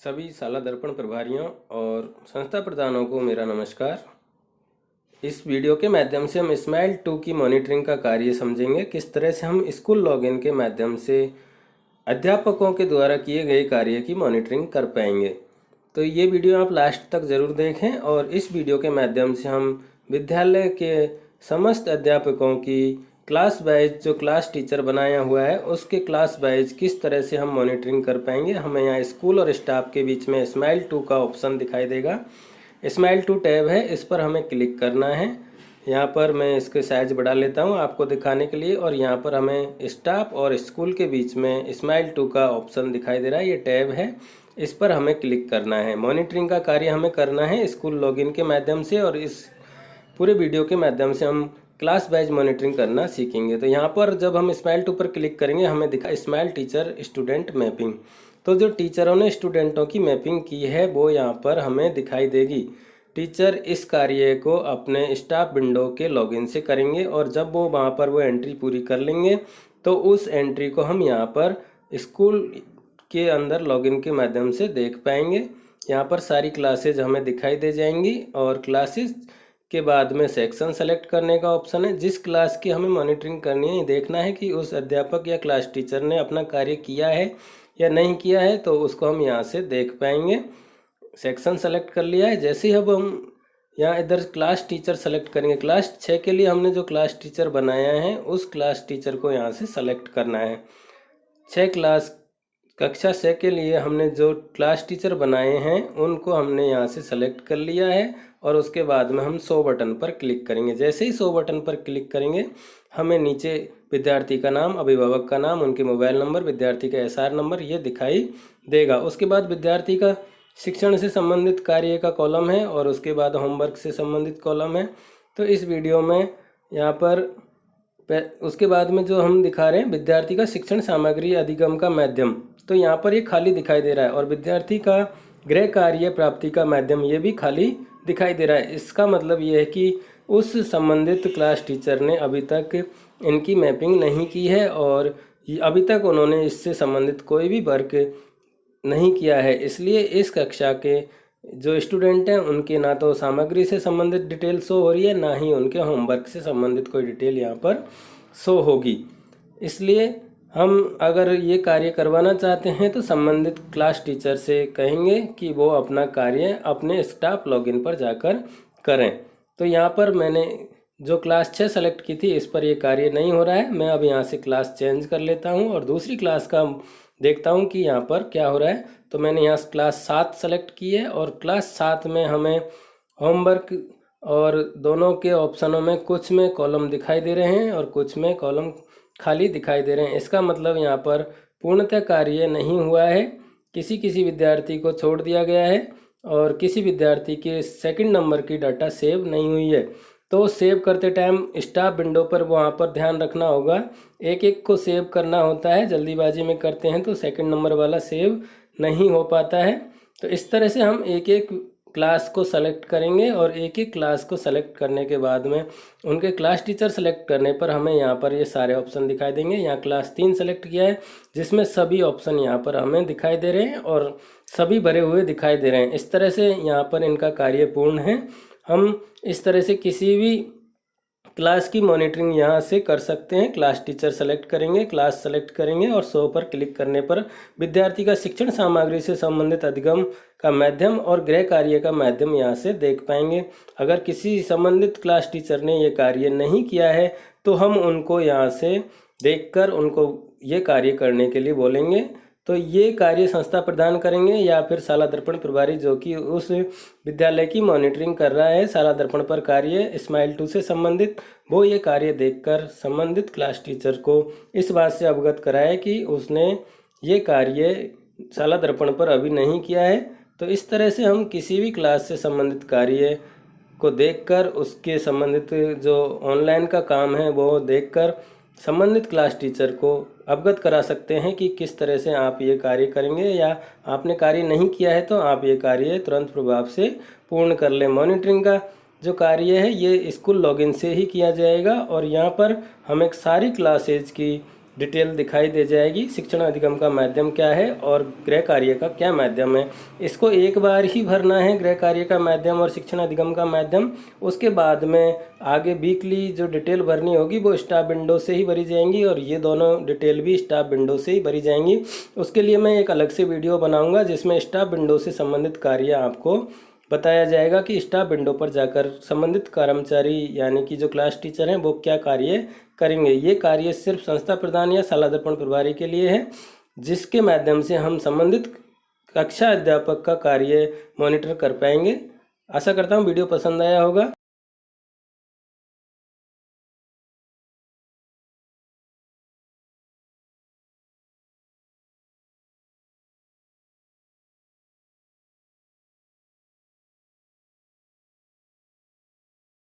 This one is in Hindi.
सभी शाला दर्पण प्रभारियों और संस्था प्रधानों को मेरा नमस्कार। इस वीडियो के माध्यम से हम स्माइल 2 की मॉनिटरिंग का कार्य समझेंगे। किस तरह से हम स्कूल लॉगिन के माध्यम से अध्यापकों के द्वारा किए गए कार्य की मॉनिटरिंग कर पाएंगे। तो ये वीडियो आप लास्ट तक ज़रूर देखें और इस वीडियो के माध्यम से हम विद्यालय के समस्त अध्यापकों की क्लास वाइज जो क्लास टीचर बनाया हुआ है उसके क्लास वाइज किस तरह से हम मॉनिटरिंग कर पाएंगे। हमें यहाँ स्कूल और स्टाफ के बीच में स्माइल 2 का ऑप्शन दिखाई देगा। स्माइल 2 टैब है, इस पर हमें क्लिक करना है। यहाँ पर मैं इसके साइज बढ़ा लेता हूँ आपको दिखाने के लिए। और यहाँ पर हमें स्टाफ और स्कूल के बीच में स्माइल 2 का ऑप्शन दिखाई दे रहा है, ये टैब है, इस पर हमें क्लिक करना है। मॉनिटरिंग का कार्य हमें करना है स्कूल लॉगिन के माध्यम से और इस पूरे वीडियो के माध्यम से हम क्लास वाइज मॉनिटरिंग करना सीखेंगे। तो यहाँ पर जब हम स्माइल 2 पर क्लिक करेंगे हमें दिखा स्माइल टीचर स्टूडेंट मैपिंग। तो जो टीचरों ने स्टूडेंटों की मैपिंग की है वो यहाँ पर हमें दिखाई देगी। टीचर इस कार्य को अपने स्टाफ विंडो के लॉगिन से करेंगे और जब वो वहाँ पर वो एंट्री पूरी कर लेंगे तो उस एंट्री को हम यहाँ पर स्कूल के अंदर लॉगिन के माध्यम से देख पाएंगे। यहाँ पर सारी क्लासेज हमें दिखाई दे जाएंगी और क्लासेस के बाद में सेक्शन सेलेक्ट करने का ऑप्शन है। जिस क्लास की हमें मॉनिटरिंग करनी है, देखना है कि उस अध्यापक या क्लास टीचर ने अपना कार्य किया है या नहीं किया है, तो उसको हम यहाँ से देख पाएंगे। सेक्शन सेलेक्ट कर लिया है। जैसे ही अब हम यहाँ इधर क्लास टीचर सेलेक्ट करेंगे, क्लास 6 के लिए हमने जो क्लास टीचर बनाया है उस क्लास टीचर को यहाँ से सेलेक्ट करना है। 6 क्लास कक्षा 6 के लिए हमने जो क्लास टीचर बनाए हैं उनको हमने यहाँ से सेलेक्ट कर लिया है और उसके बाद में हम शो बटन पर क्लिक करेंगे। जैसे ही शो बटन पर क्लिक करेंगे हमें नीचे विद्यार्थी का नाम, अभिभावक का नाम, उनके मोबाइल नंबर, विद्यार्थी का एसआर नंबर ये दिखाई देगा। उसके बाद विद्यार्थी का शिक्षण से संबंधित कार्य का कॉलम है और उसके बाद होमवर्क से संबंधित कॉलम है। तो इस वीडियो में यहाँ पर उसके बाद में जो हम दिखा रहे हैं विद्यार्थी का शिक्षण सामग्री अधिगम का माध्यम, तो यहाँ पर ये खाली दिखाई दे रहा है और विद्यार्थी का गृह कार्य प्राप्ति का माध्यम ये भी खाली दिखाई दे रहा है। इसका मतलब ये है कि उस संबंधित क्लास टीचर ने अभी तक इनकी मैपिंग नहीं की है और अभी तक उन्होंने इससे संबंधित कोई भी वर्क नहीं किया है। इसलिए इस कक्षा के जो स्टूडेंट हैं उनके ना तो सामग्री से संबंधित डिटेल शो हो रही है, ना ही उनके होमवर्क से संबंधित कोई डिटेल यहाँ पर शो होगी। इसलिए हम अगर ये कार्य करवाना चाहते हैं तो संबंधित क्लास टीचर से कहेंगे कि वो अपना कार्य अपने स्टाफ लॉगिन पर जाकर करें। तो यहाँ पर मैंने जो क्लास 6 सेलेक्ट की थी इस पर ये कार्य नहीं हो रहा है। मैं अब यहाँ से क्लास चेंज कर लेता हूँ और दूसरी क्लास का देखता हूँ कि यहाँ पर क्या हो रहा है। तो मैंने यहाँ क्लास 7 सेलेक्ट की है और क्लास 7 में हमें होमवर्क और दोनों के ऑप्शनों में कुछ में कॉलम दिखाई दे रहे हैं और कुछ में कॉलम खाली दिखाई दे रहे हैं। इसका मतलब यहाँ पर पूर्णतः कार्य नहीं हुआ है, किसी विद्यार्थी को छोड़ दिया गया है और किसी विद्यार्थी के सेकंड नंबर की डाटा सेव नहीं हुई है। तो सेव करते टाइम स्टाफ विंडो पर वहाँ पर ध्यान रखना होगा, एक एक को सेव करना होता है। जल्दीबाजी में करते हैं तो सेकंड नंबर वाला सेव नहीं हो पाता है। तो इस तरह से हम एक एक क्लास को सेलेक्ट करेंगे और एक एक क्लास को सेलेक्ट करने के बाद में उनके क्लास टीचर सेलेक्ट करने पर हमें यहाँ पर ये सारे ऑप्शन दिखाई देंगे। यहाँ क्लास 3 सेलेक्ट किया है जिसमें सभी ऑप्शन यहाँ पर हमें दिखाई दे रहे हैं और सभी भरे हुए दिखाई दे रहे हैं। इस तरह से यहाँ पर इनका कार्य पूर्ण है। हम इस तरह से किसी भी क्लास की मॉनिटरिंग यहाँ से कर सकते हैं। क्लास टीचर सेलेक्ट करेंगे, क्लास सेलेक्ट करेंगे और शो पर क्लिक करने पर विद्यार्थी का शिक्षण सामग्री से संबंधित अधिगम का माध्यम और गृह कार्य का माध्यम यहाँ से देख पाएंगे। अगर किसी संबंधित क्लास टीचर ने ये कार्य नहीं किया है तो हम उनको यहाँ से देखकर उनको ये कार्य करने के लिए बोलेंगे। तो ये कार्य संस्था प्रदान करेंगे या फिर शाला दर्पण प्रभारी जो कि उस विद्यालय की मॉनिटरिंग कर रहा है शाला दर्पण पर कार्य स्माइल 2 से संबंधित, वो ये कार्य देखकर संबंधित क्लास टीचर को इस बात से अवगत कराए कि उसने ये कार्य शाला दर्पण पर अभी नहीं किया है। तो इस तरह से हम किसी भी क्लास से संबंधित कार्य को देखकर उसके संबंधित जो ऑनलाइन का काम है वो देखकर संबंधित क्लास टीचर को अवगत करा सकते हैं कि किस तरह से आप ये कार्य करेंगे, या आपने कार्य नहीं किया है तो आप ये कार्य तुरंत प्रभाव से पूर्ण कर लें। मॉनिटरिंग का जो कार्य है ये स्कूल लॉगिन से ही किया जाएगा और यहाँ पर हमें सारी क्लासेज की डिटेल दिखाई दे जाएगी। शिक्षण अधिगम का माध्यम क्या है और गृह कार्य का क्या माध्यम है। इसको एक बार ही भरना है, गृह कार्य का माध्यम और शिक्षण अधिगम का माध्यम। उसके बाद में आगे वीकली जो डिटेल भरनी होगी वो स्टाफ विंडो से ही भरी जाएंगी और ये दोनों डिटेल भी स्टाफ विंडो से ही भरी जाएंगी। उसके लिए मैं एक अलग से वीडियो बनाऊंगा जिसमें स्टाफ विंडो से संबंधित कार्य आपको बताया जाएगा कि स्टाफ विंडो पर जाकर संबंधित कर्मचारी यानी कि जो क्लास टीचर हैं वो क्या कार्य करेंगे। ये कार्य सिर्फ संस्था प्रधान या शाला दर्पण प्रभारी के लिए है, जिसके माध्यम से हम संबंधित कक्षा अध्यापक का कार्य मॉनिटर कर पाएंगे। आशा करता हूँ वीडियो पसंद आया होगा।